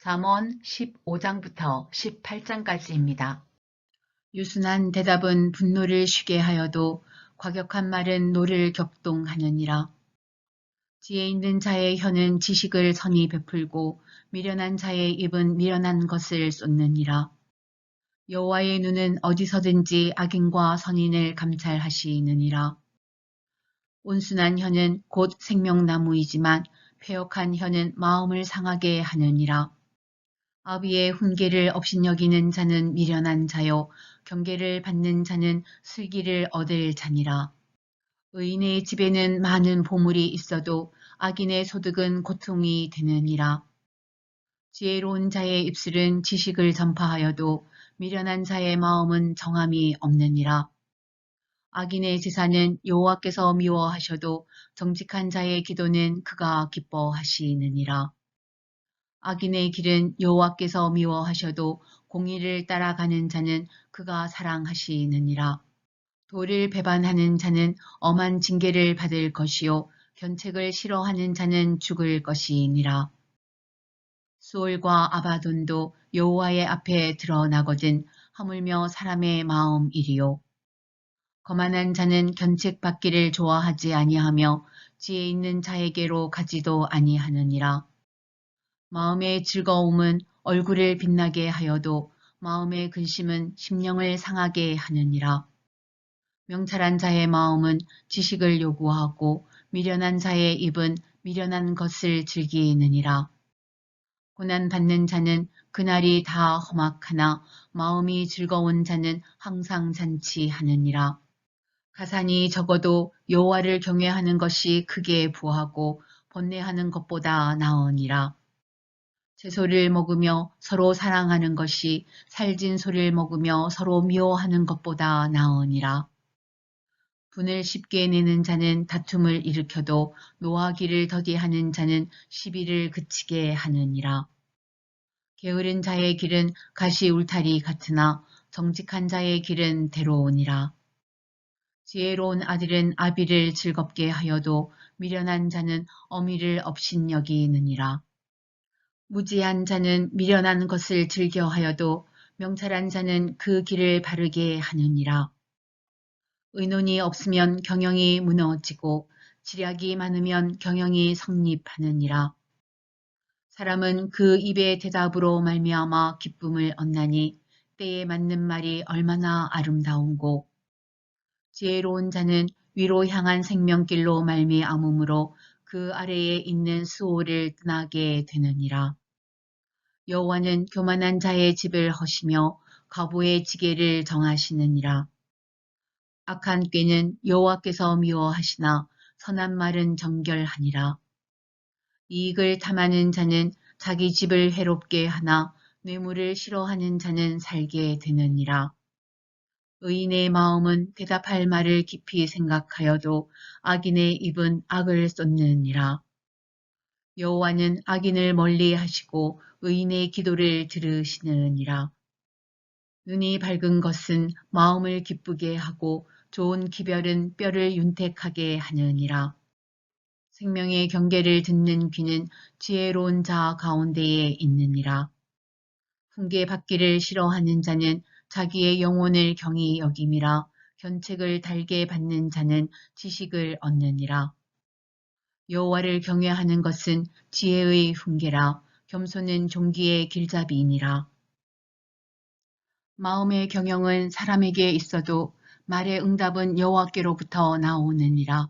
잠언 15장부터 18장까지입니다. 유순한 대답은 분노를 쉬게 하여도 과격한 말은 노를 격동하느니라. 지혜 있는 자의 혀는 지식을 선히 베풀고 미련한 자의 입은 미련한 것을 쏟느니라. 여호와의 눈은 어디서든지 악인과 선인을 감찰하시느니라. 온순한 혀는 곧 생명나무이지만 패역한 혀는 마음을 상하게 하느니라. 아비의 훈계를 업신여기는 자는 미련한 자요 경계를 받는 자는 슬기를 얻을 자니라. 의인의 집에는 많은 보물이 있어도 악인의 소득은 고통이 되느니라. 지혜로운 자의 입술은 지식을 전파하여도 미련한 자의 마음은 정함이 없느니라. 악인의 제사는 여호와께서 미워하셔도 정직한 자의 기도는 그가 기뻐하시느니라. 악인의 길은 여호와께서 미워하셔도 공의를 따라가는 자는 그가 사랑하시느니라. 도를 배반하는 자는 엄한 징계를 받을 것이요 견책을 싫어하는 자는 죽을 것이니라. 수올과 아바돈도 여호와의 앞에 드러나거든 하물며 사람의 마음이리요. 거만한 자는 견책 받기를 좋아하지 아니하며 지혜 있는 자에게로 가지도 아니하느니라. 마음의 즐거움은 얼굴을 빛나게 하여도 마음의 근심은 심령을 상하게 하느니라. 명철한 자의 마음은 지식을 요구하고 미련한 자의 입은 미련한 것을 즐기느니라. 고난받는 자는 그날이 다 험악하나 마음이 즐거운 자는 항상 잔치하느니라. 가산이 적어도 여호와를 경외하는 것이 크게 부하고 번뇌하는 것보다 나으니라. 채소를 먹으며 서로 사랑하는 것이 살진 소를 먹으며 서로 미워하는 것보다 나으니라. 분을 쉽게 내는 자는 다툼을 일으켜도 노하기를 더디하는 자는 시비를 그치게 하느니라. 게으른 자의 길은 가시 울타리 같으나 정직한 자의 길은 대로오니라. 지혜로운 아들은 아비를 즐겁게 하여도 미련한 자는 어미를 업신여기느니라. 무지한 자는 미련한 것을 즐겨하여도 명철한 자는 그 길을 바르게 하느니라. 의논이 없으면 경영이 무너지고 지략이 많으면 경영이 성립하느니라. 사람은 그 입의 대답으로 말미암아 기쁨을 얻나니 때에 맞는 말이 얼마나 아름다운고 지혜로운 자는 위로 향한 생명길로 말미암음으로 그 아래에 있는 수호를 떠나게 되느니라. 여호와는 교만한 자의 집을 허시며 과부의 지게를 정하시느니라. 악한 꾀는 여호와께서 미워하시나 선한 말은 정결하니라. 이익을 탐하는 자는 자기 집을 해롭게 하나 뇌물을 싫어하는 자는 살게 되느니라. 의인의 마음은 대답할 말을 깊이 생각하여도 악인의 입은 악을 쏟느니라. 여호와는 악인을 멀리 하시고 의인의 기도를 들으시느니라. 눈이 밝은 것은 마음을 기쁘게 하고 좋은 기별은 뼈를 윤택하게 하느니라. 생명의 경계를 듣는 귀는 지혜로운 자 가운데에 있느니라. 훈계 받기를 싫어하는 자는 자기의 영혼을 경히 여김이라. 견책을 달게 받는 자는 지식을 얻느니라. 여호와를 경외하는 것은 지혜의 훈계라. 겸손은 종기의 길잡이이니라. 마음의 경영은 사람에게 있어도 말의 응답은 여호와께로부터 나오느니라.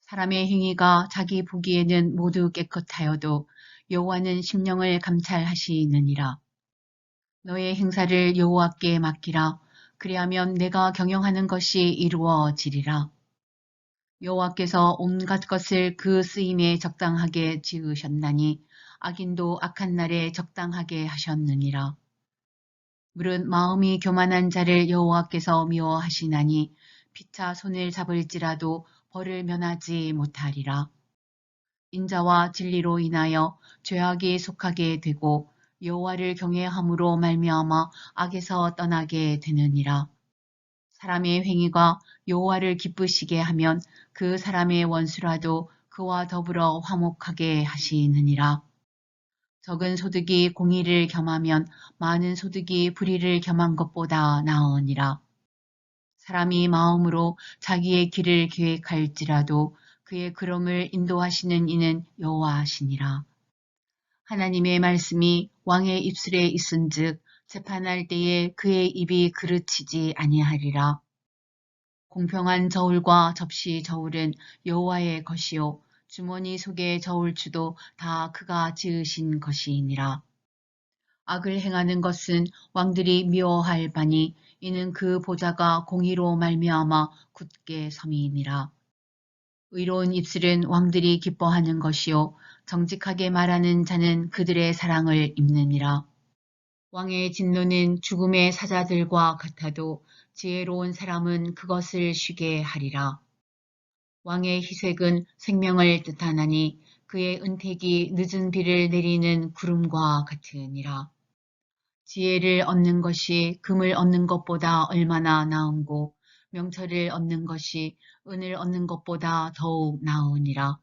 사람의 행위가 자기 보기에는 모두 깨끗하여도 여호와는 심령을 감찰하시느니라. 너의 행사를 여호와께 맡기라. 그리하면 내가 경영하는 것이 이루어지리라. 여호와께서 온갖 것을 그 쓰임에 적당하게 지으셨나니 악인도 악한 날에 적당하게 하셨느니라. 무릇 마음이 교만한 자를 여호와께서 미워하시나니 피차 손을 잡을지라도 벌을 면하지 못하리라. 인자와 진리로 인하여 죄악이 속하게 되고 여호와를 경외함으로 말미암아 악에서 떠나게 되느니라. 사람의 행위가 여호와를 기쁘시게 하면 그 사람의 원수라도 그와 더불어 화목하게 하시느니라. 적은 소득이 공의를 겸하면 많은 소득이 불의를 겸한 것보다 나으니라. 사람이 마음으로 자기의 길을 계획할지라도 그의 걸음을 인도하시는 이는 여호와시니라. 하나님의 말씀이 왕의 입술에 있은즉 재판할 때에 그의 입이 그르치지 아니하리라. 공평한 저울과 접시 저울은 여호와의 것이요 주머니 속의 저울추도 다 그가 지으신 것이니라. 악을 행하는 것은 왕들이 미워할 바니 이는 그 보좌가 공의로 말미암아 굳게 섬이니라. 의로운 입술은 왕들이 기뻐하는 것이요 정직하게 말하는 자는 그들의 사랑을 입느니라. 왕의 진노는 죽음의 사자들과 같아도 지혜로운 사람은 그것을 쉬게 하리라. 왕의 희색은 생명을 뜻하나니 그의 은택이 늦은 비를 내리는 구름과 같으니라. 지혜를 얻는 것이 금을 얻는 것보다 얼마나 나은고 명철을 얻는 것이 은을 얻는 것보다 더욱 나으니라.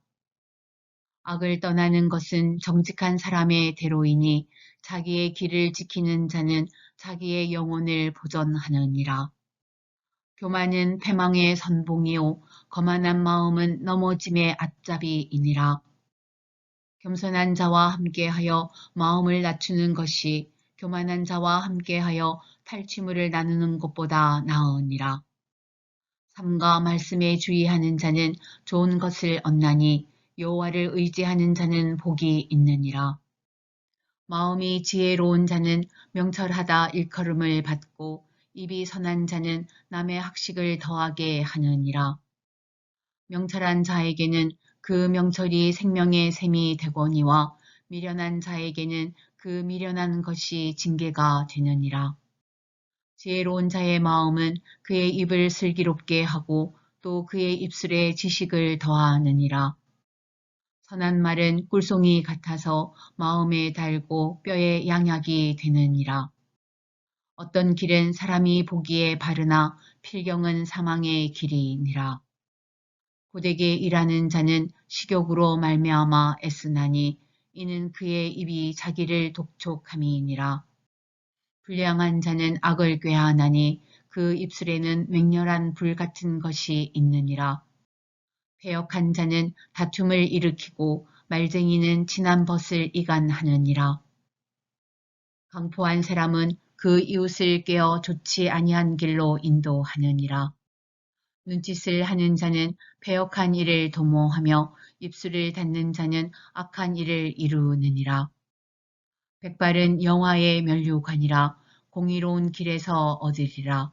악을 떠나는 것은 정직한 사람의 대로이니 자기의 길을 지키는 자는 자기의 영혼을 보전하느니라. 교만은 패망의 선봉이요 거만한 마음은 넘어짐의 앞잡이이니라. 겸손한 자와 함께하여 마음을 낮추는 것이 교만한 자와 함께하여 탈취물을 나누는 것보다 나으니라. 삼가 말씀에 주의하는 자는 좋은 것을 얻나니 여호와를 의지하는 자는 복이 있느니라. 마음이 지혜로운 자는 명철하다 일컬음을 받고 입이 선한 자는 남의 학식을 더하게 하느니라. 명철한 자에게는 그 명철이 생명의 샘이 되거니와 미련한 자에게는 그 미련한 것이 징계가 되느니라. 지혜로운 자의 마음은 그의 입을 슬기롭게 하고 또 그의 입술에 지식을 더하느니라. 선한 말은 꿀송이 같아서 마음에 달고 뼈에 양약이 되느니라. 어떤 길은 사람이 보기에 바르나 필경은 사망의 길이니라. 고되게 일하는 자는 식욕으로 말미암아 애쓰나니 이는 그의 입이 자기를 독촉함이니라. 불량한 자는 악을 꾀하나니 그 입술에는 맹렬한 불 같은 것이 있느니라. 배역한 자는 다툼을 일으키고 말쟁이는 진한 벗을 이간하느니라. 강포한 사람은 그 이웃을 꿰어 좋지 아니한 길로 인도하느니라. 눈짓을 하는 자는 배역한 일을 도모하며 입술을 닫는 자는 악한 일을 이루느니라. 백발은 영화의 면류관이라 공의로운 길에서 얻으리라.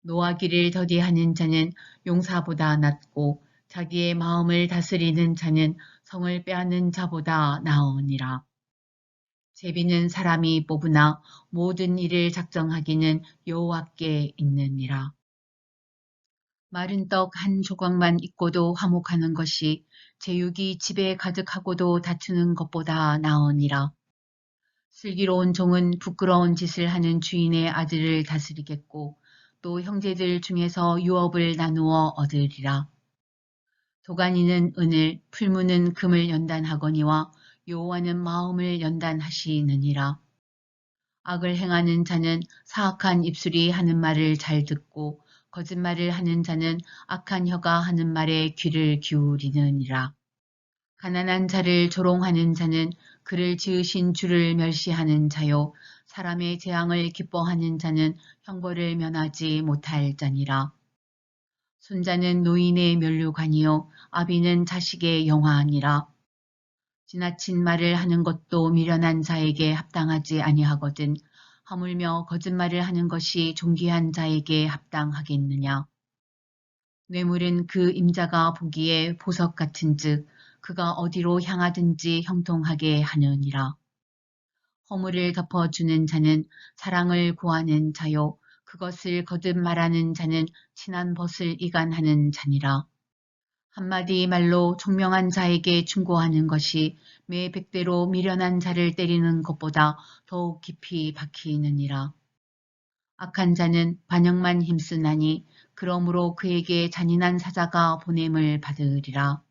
노하기를 더디하는 자는 용사보다 낫고 자기의 마음을 다스리는 자는 성을 빼앗는 자보다 나으니라. 제비는 사람이 뽑으나 모든 일을 작정하기는 여호와께 있느니라. 마른 떡 한 조각만 있고도 화목하는 것이 제육이 집에 가득하고도 다투는 것보다 나으니라. 슬기로운 종은 부끄러운 짓을 하는 주인의 아들을 다스리겠고 또 형제들 중에서 유업을 나누어 얻으리라. 도가니는 은을, 풀무는 금을 연단하거니와 여호와는 마음을 연단하시느니라. 악을 행하는 자는 사악한 입술이 하는 말을 잘 듣고 거짓말을 하는 자는 악한 혀가 하는 말에 귀를 기울이느니라. 가난한 자를 조롱하는 자는 그를 지으신 주를 멸시하는 자요 사람의 재앙을 기뻐하는 자는 형벌을 면하지 못할 자니라. 손자는 노인의 면류관이요 아비는 자식의 영화니라. 지나친 말을 하는 것도 미련한 자에게 합당하지 아니하거든 하물며 거짓말을 하는 것이 존귀한 자에게 합당하겠느냐. 뇌물은 그 임자가 보기에 보석 같은즉 그가 어디로 향하든지 형통하게 하느니라. 허물을 덮어주는 자는 사랑을 구하는 자요 그것을 거듭 말하는 자는 친한 벗을 이간하는 자니라. 한마디 말로 총명한 자에게 충고하는 것이 매 백대로 미련한 자를 때리는 것보다 더욱 깊이 박히느니라. 악한 자는 반역만 힘쓰나니 그러므로 그에게 잔인한 사자가 보냄을 받으리라.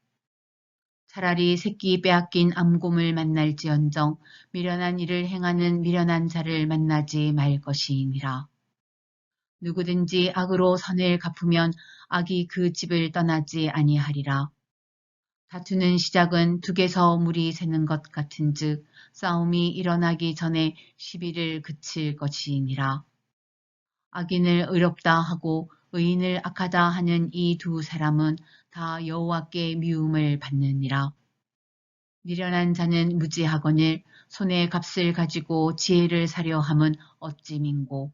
차라리 새끼 빼앗긴 암곰을 만날지언정 미련한 일을 행하는 미련한 자를 만나지 말 것이니라. 누구든지 악으로 선을 갚으면 악이 그 집을 떠나지 아니하리라. 다투는 시작은 둑에서 물이 새는 것 같은즉 싸움이 일어나기 전에 시비를 그칠 것이니라. 악인을 의롭다 하고 의인을 악하다 하는 이 두 사람은 다 여호와께 미움을 받느니라. 미련한 자는 무지하거늘 손에 값을 가지고 지혜를 사려 함은 어찌 민고.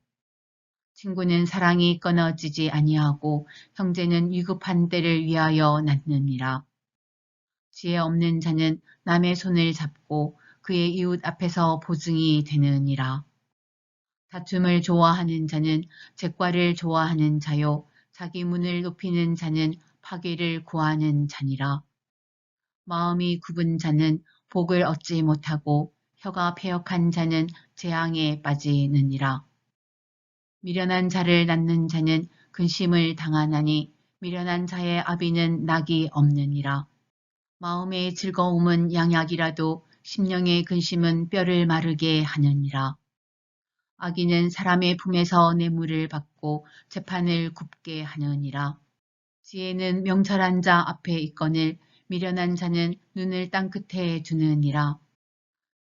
친구는 사랑이 끊어지지 아니하고 형제는 위급한 때를 위하여 낳느니라. 지혜 없는 자는 남의 손을 잡고 그의 이웃 앞에서 보증이 되느니라. 다툼을 좋아하는 자는 잭과를 좋아하는 자요 자기 문을 높이는 자는 파괴를 구하는 자니라. 마음이 굽은 자는 복을 얻지 못하고 혀가 패역한 자는 재앙에 빠지느니라. 미련한 자를 낳는 자는 근심을 당하나니 미련한 자의 아비는 낙이 없느니라. 마음의 즐거움은 양약이라도 심령의 근심은 뼈를 마르게 하느니라. 악인은 사람의 품에서 뇌물을 받고 재판을 굽게 하느니라. 지혜는 명철한 자 앞에 있거늘 미련한 자는 눈을 땅끝에 두느니라.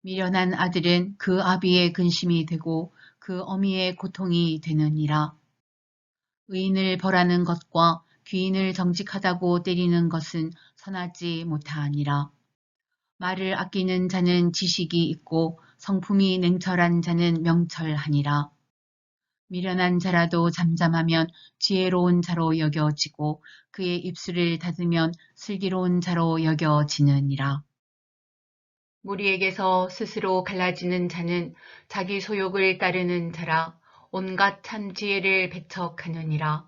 미련한 아들은 그 아비의 근심이 되고 그 어미의 고통이 되느니라. 의인을 벌하는 것과 귀인을 정직하다고 때리는 것은 선하지 못하니라. 말을 아끼는 자는 지식이 있고 성품이 냉철한 자는 명철하니라. 미련한 자라도 잠잠하면 지혜로운 자로 여겨지고 그의 입술을 닫으면 슬기로운 자로 여겨지느니라. 무리에게서 스스로 갈라지는 자는 자기 소욕을 따르는 자라 온갖 참 지혜를 배척하느니라.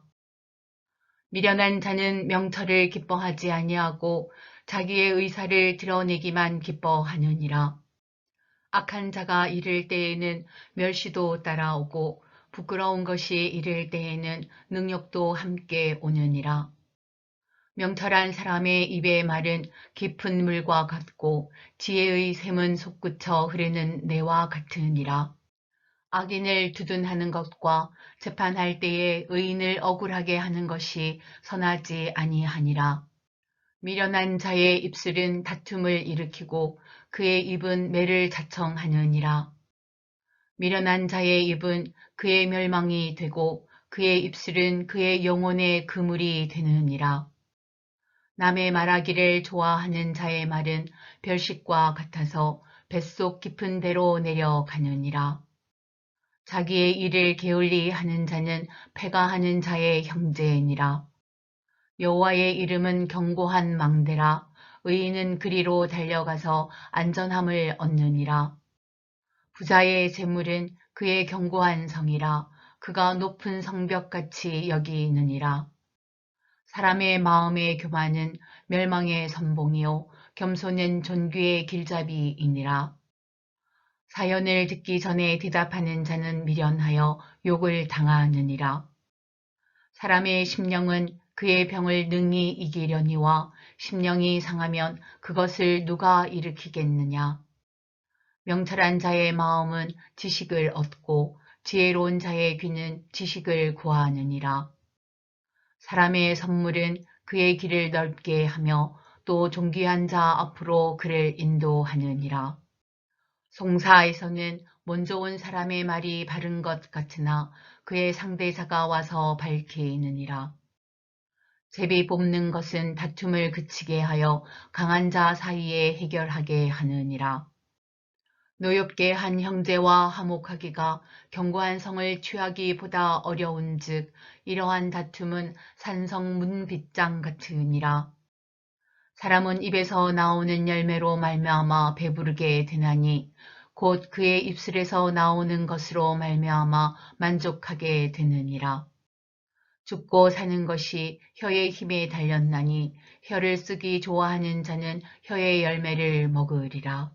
미련한 자는 명철을 기뻐하지 아니하고 자기의 의사를 드러내기만 기뻐하느니라. 악한 자가 이를 때에는 멸시도 따라오고 부끄러운 것이 이를 때에는 능욕도 함께 오느니라. 명철한 사람의 입의 말은 깊은 물과 같고 지혜의 샘은 솟구쳐 흐르는 내와 같으니라. 악인을 두둔하는 것과 재판할 때에 의인을 억울하게 하는 것이 선하지 아니하니라. 미련한 자의 입술은 다툼을 일으키고 그의 입은 매를 자청하느니라. 미련한 자의 입은 그의 멸망이 되고 그의 입술은 그의 영혼의 그물이 되느니라. 남의 말하기를 좋아하는 자의 말은 별식과 같아서 뱃속 깊은 데로 내려가느니라. 자기의 일을 게을리 하는 자는 패가하는 자의 형제니라. 여호와의 이름은 견고한 망대라. 의인은 그리로 달려가서 안전함을 얻느니라. 부자의 재물은 그의 견고한 성이라. 그가 높은 성벽같이 여기느니라. 사람의 마음의 교만은 멸망의 선봉이요 겸손은 존귀의 길잡이이니라. 사연을 듣기 전에 대답하는 자는 미련하여 욕을 당하느니라. 사람의 심령은 그의 병을 능히 이기려니와 심령이 상하면 그것을 누가 일으키겠느냐. 명철한 자의 마음은 지식을 얻고 지혜로운 자의 귀는 지식을 구하느니라. 사람의 선물은 그의 길을 넓게 하며 또 존귀한 자 앞으로 그를 인도하느니라. 송사에서는 먼저 온 사람의 말이 바른 것 같으나 그의 상대자가 와서 밝히느니라. 제비 뽑는 것은 다툼을 그치게 하여 강한 자 사이에 해결하게 하느니라. 노엽게 한 형제와 화목하기가 견고한 성을 취하기보다 어려운즉 이러한 다툼은 산성 문빗장 같으니라. 사람은 입에서 나오는 열매로 말미암아 배부르게 되나니 곧 그의 입술에서 나오는 것으로 말미암아 만족하게 되느니라. 죽고 사는 것이 혀의 힘에 달렸나니 혀를 쓰기 좋아하는 자는 혀의 열매를 먹으리라.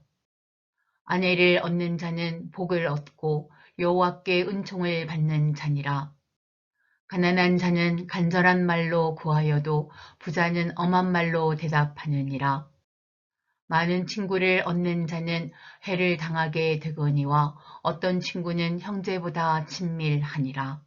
아내를 얻는 자는 복을 얻고 여호와께 은총을 받는 자니라. 가난한 자는 간절한 말로 구하여도 부자는 엄한 말로 대답하느니라. 많은 친구를 얻는 자는 해를 당하게 되거니와 어떤 친구는 형제보다 친밀하니라.